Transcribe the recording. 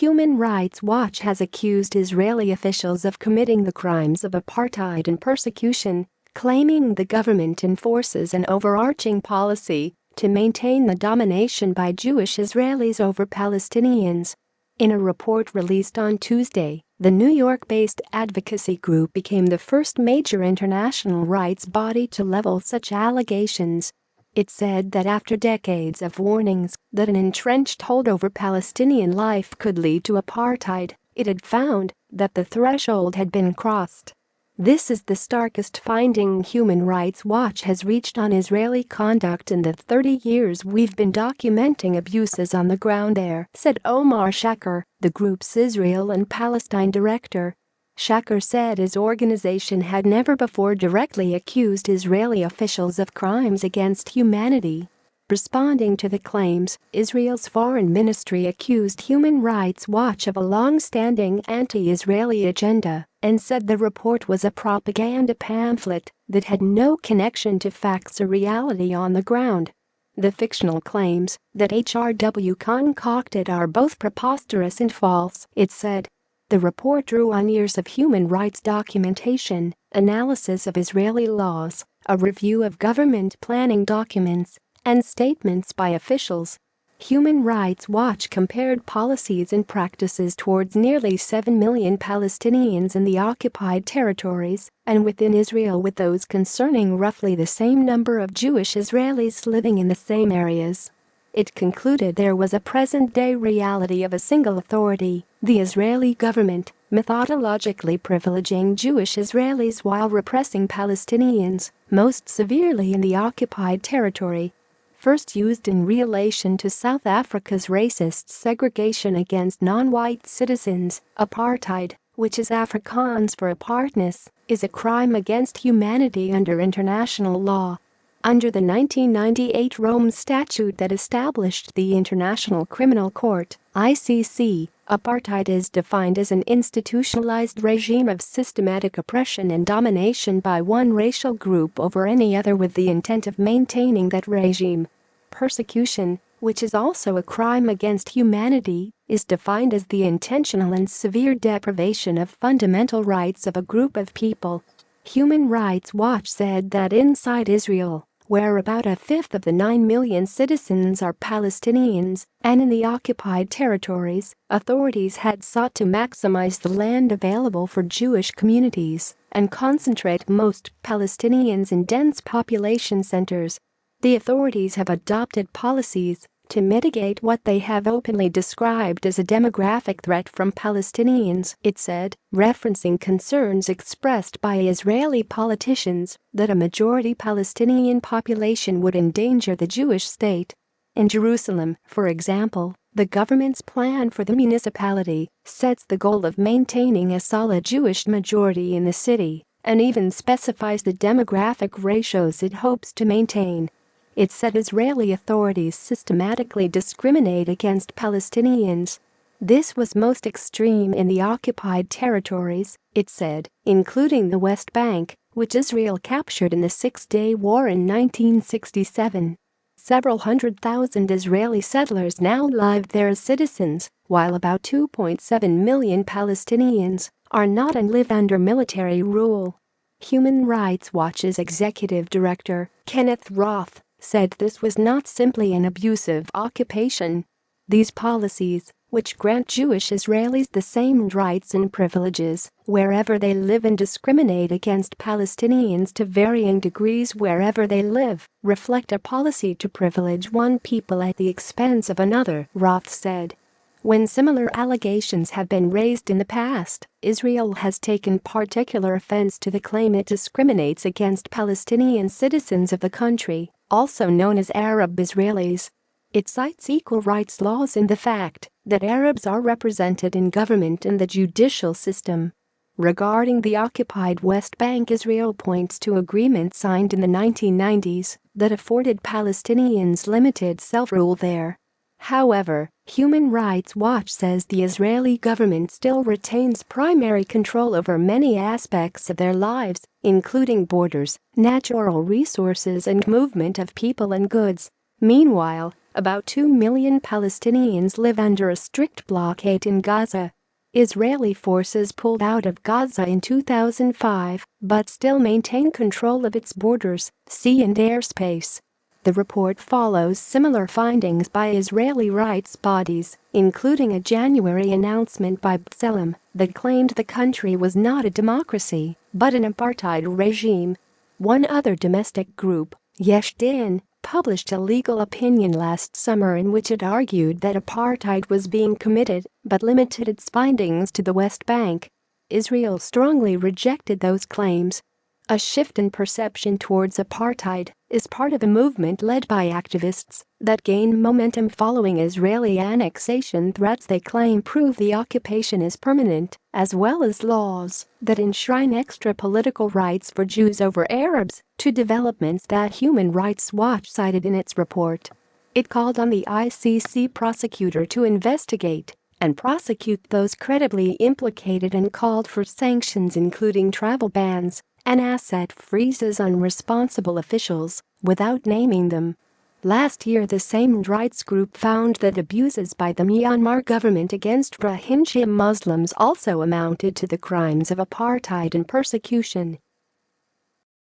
Human Rights Watch has accused Israeli officials of committing the crimes of apartheid and persecution, claiming the government enforces an overarching policy to maintain the domination by Jewish Israelis over Palestinians. In a report released on Tuesday, the New York-based advocacy group became the first major international rights body to level such allegations. It said that after decades of warnings that an entrenched hold over Palestinian life could lead to apartheid, it had found that the threshold had been crossed. This is the starkest finding Human Rights Watch has reached on Israeli conduct in the 30 years we've been documenting abuses on the ground there, said Omar Shaker, the group's Israel and Palestine director. Shaker said his organization had never before directly accused Israeli officials of crimes against humanity. Responding to the claims, Israel's foreign ministry accused Human Rights Watch of a long-standing anti-Israeli agenda and said the report was a propaganda pamphlet that had no connection to facts or reality on the ground. The fictional claims that HRW concocted are both preposterous and false, it said. The report drew on years of human rights documentation, analysis of Israeli laws, a review of government planning documents, and statements by officials. Human Rights Watch compared policies and practices towards nearly 7 million Palestinians in the occupied territories and within Israel with those concerning roughly the same number of Jewish Israelis living in the same areas. It concluded there was a present-day reality of a single authority, the Israeli government, methodologically privileging Jewish Israelis while repressing Palestinians, most severely in the occupied territory. First used in relation to South Africa's racist segregation against non-white citizens, apartheid, which is Afrikaans for apartness, is a crime against humanity under international law. Under the 1998 Rome Statute that established the International Criminal Court, ICC, apartheid is defined as an institutionalized regime of systematic oppression and domination by one racial group over any other with the intent of maintaining that regime. Persecution, which is also a crime against humanity, is defined as the intentional and severe deprivation of fundamental rights of a group of people. Human Rights Watch said that inside Israel, where about a fifth of the 9 million citizens are Palestinians, and in the occupied territories, authorities had sought to maximize the land available for Jewish communities and concentrate most Palestinians in dense population centers. The authorities have adopted policies to mitigate what they have openly described as a demographic threat from Palestinians, it said, referencing concerns expressed by Israeli politicians that a majority Palestinian population would endanger the Jewish state. In Jerusalem, for example, the government's plan for the municipality sets the goal of maintaining a solid Jewish majority in the city and even specifies the demographic ratios it hopes to maintain. It said Israeli authorities systematically discriminate against Palestinians. This was most extreme in the occupied territories, it said, including the West Bank, which Israel captured in the Six-Day War in 1967. Several 100,000 Israeli settlers now live there as citizens, while about 2.7 million Palestinians are not and live under military rule. Human Rights Watch's executive director, Kenneth Roth, said this was not simply an abusive occupation. These policies, which grant Jewish Israelis the same rights and privileges wherever they live and discriminate against Palestinians to varying degrees wherever they live, reflect a policy to privilege one people at the expense of another, Roth said. When similar allegations have been raised in the past, Israel has taken particular offense to the claim it discriminates against Palestinian citizens of the country, also known as Arab Israelis. It cites equal rights laws and the fact that Arabs are represented in government and the judicial system. Regarding the occupied West Bank, Israel points to agreements signed in the 1990s that afforded Palestinians limited self-rule there. However, Human Rights Watch says the Israeli government still retains primary control over many aspects of their lives, including borders, natural resources and movement of people and goods. Meanwhile, About 2 million Palestinians live under a strict blockade in Gaza. Israeli forces pulled out of Gaza in 2005 but still maintain control of its borders, sea and airspace. The report follows similar findings by Israeli rights bodies, including a January announcement by B'Tselem that claimed the country was not a democracy but an apartheid regime. One other domestic group, Yesh Din, published a legal opinion last summer in which it argued that apartheid was being committed but limited its findings to the West Bank. Israel strongly rejected those claims. A shift in perception towards apartheid is part of a movement led by activists that gained momentum following Israeli annexation threats they claim prove the occupation is permanent, as well as laws that enshrine extra political rights for Jews over Arabs, two developments that Human Rights Watch cited in its report. It called on the ICC prosecutor to investigate and prosecute those credibly implicated and called for sanctions including travel bans and asset freezes on responsible officials, without naming them. Last year the same rights group found that abuses by the Myanmar government against Rohingya Muslims also amounted to the crimes of apartheid and persecution.